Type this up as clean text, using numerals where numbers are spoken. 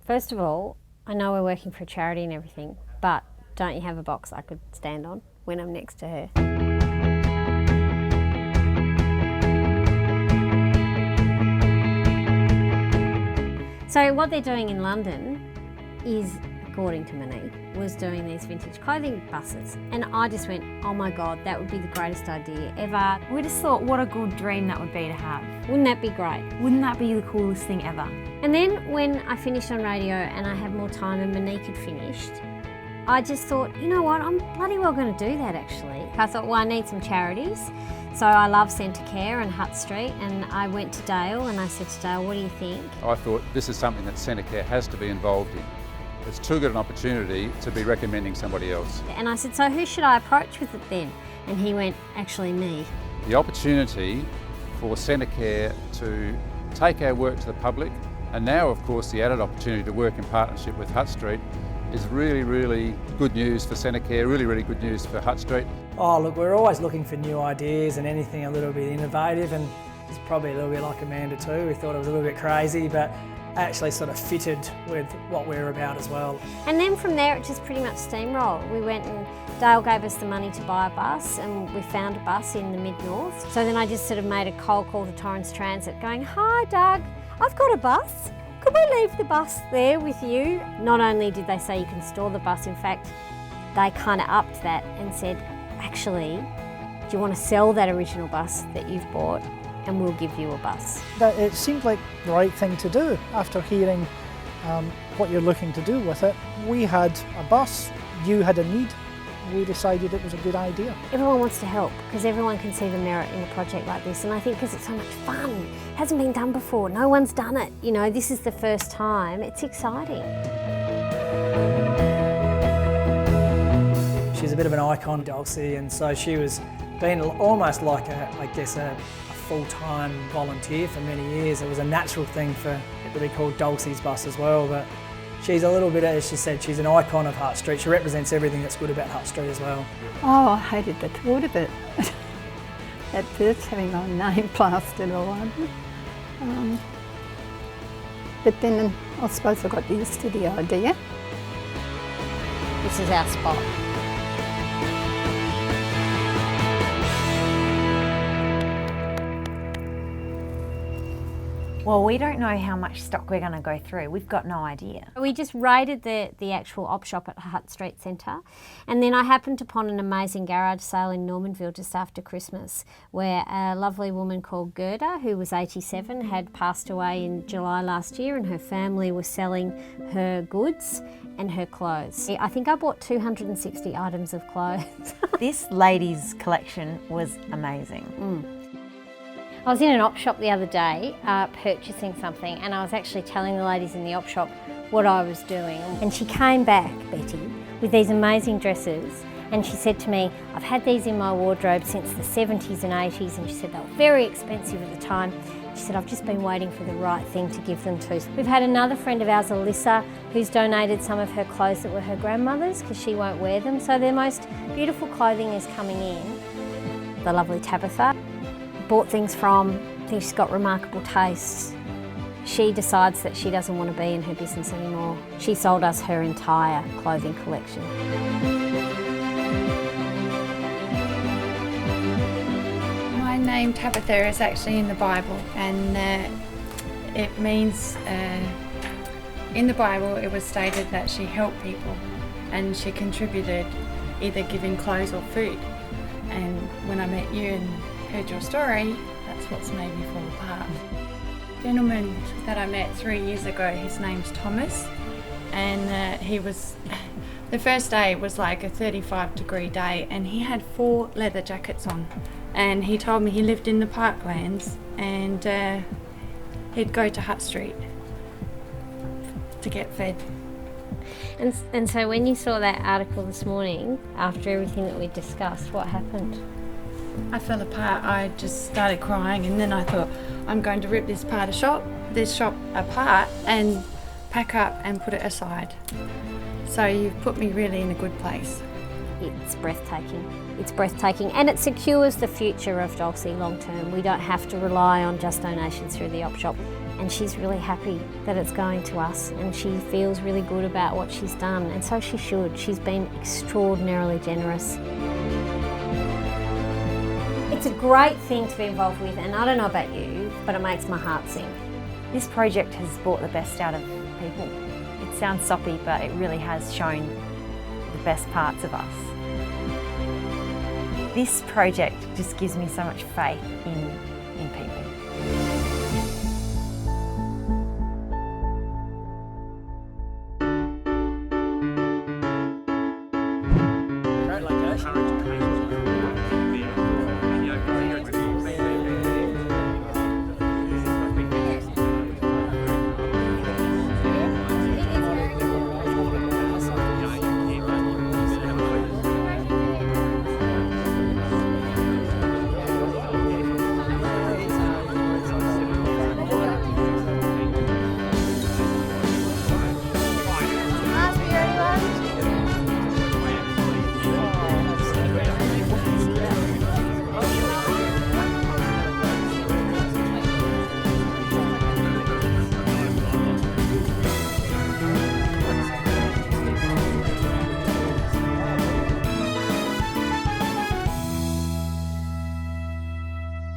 First of all, I know we're working for a charity and everything, but don't you have a box I could stand on when I'm next to her? So what they're doing in London is, according to Monique, was doing these vintage clothing buses. And I just went, oh my God, that would be the greatest idea ever. We just thought what a good dream that would be to have. Wouldn't that be great? Wouldn't that be the coolest thing ever? And then when I finished on radio and I had more time and Monique had finished, I just thought, you know what, I'm bloody well going to do that actually. I thought, well, I need some charities. So I love Centacare and Hutt Street, and I went to Dale and I said to Dale, what do you think? I thought this is something that Centacare has to be involved in. It's too good an opportunity to be recommending somebody else. And I said, so who should I approach with it then? And he went, actually me. The opportunity for Centacare to take our work to the public, and now of course the added opportunity to work in partnership with Hutt Street, is really, really good news for Centacare, really, really good news for Hutt Street. Oh look, we're always looking for new ideas and anything a little bit innovative, and it's probably a little bit like Amanda too. We thought it was a little bit crazy, but actually sort of fitted with what we're about as well. And then from there it just pretty much steamrolled. We went and Dale gave us the money to buy a bus, and we found a bus in the mid-north. So then I just sort of made a cold call to Torrens Transit going, hi Doug, I've got a bus. Could we leave the bus there with you? Not only did they say you can store the bus, in fact, they kind of upped that and said, actually, do you want to sell that original bus that you've bought and we'll give you a bus? It seemed like the right thing to do after hearing what you're looking to do with it. We had a bus, you had a need. We decided it was a good idea. Everyone wants to help because everyone can see the merit in a project like this, and I think because it's so much fun. It hasn't been done before, no one's done it. You know, this is the first time, it's exciting. She's a bit of an icon, Dulcie, and so she was being almost like a full-time volunteer for many years. It was a natural thing for it to be called Dulcie's bus as well, but she's a little bit, as she said, she's an icon of Hutt Street. She represents everything that's good about Hutt Street as well. Oh, I hated the thought of it. At first, having my name plastered all over. But then I suppose I got used to the idea. This is our spot. Well, we don't know how much stock we're going to go through. We've got no idea. We just raided the actual op shop at Hutt Street Centre, and then I happened upon an amazing garage sale in Normanville just after Christmas, where a lovely woman called Gerda, who was 87, had passed away in July last year, and her family was selling her goods and her clothes. I think I bought 260 items of clothes. This lady's collection was amazing. I was in an op shop the other day purchasing something, and I was actually telling the ladies in the op shop what I was doing. And she came back, Betty, with these amazing dresses, and she said to me, I've had these in my wardrobe since the 70s and 80s, and she said they were very expensive at the time. She said, I've just been waiting for the right thing to give them to. We've had another friend of ours, Alyssa, who's donated some of her clothes that were her grandmother's because she won't wear them. So their most beautiful clothing is coming in. The lovely Tabitha bought things from, I think she's got remarkable tastes. She decides that she doesn't want to be in her business anymore. She sold us her entire clothing collection. My name Tabitha is actually in the Bible, and it means, in the Bible it was stated that she helped people and she contributed either giving clothes or food. And when I met you and heard your story, that's what's made me fall apart. The gentleman that I met 3 years ago, his name's Thomas, and he was, the first day was like a 35-degree day, and he had 4 leather jackets on, and he told me he lived in the Parklands, and he'd go to Hutt Street to get fed. And so when you saw that article this morning, after everything that we discussed, what happened? I fell apart. I just started crying, and then I thought, I'm going to rip this shop apart and pack up and put it aside. So you've put me really in a good place. It's breathtaking. It's breathtaking, and it secures the future of Dulcie long term. We don't have to rely on just donations through the op shop. and she's really happy that it's going to us, and she feels really good about what she's done, and so she should. She's been extraordinarily generous. It's a great thing to be involved with, and I don't know about you, but it makes my heart sing. This project has brought the best out of people. It sounds soppy, but it really has shown the best parts of us. This project just gives me so much faith in people.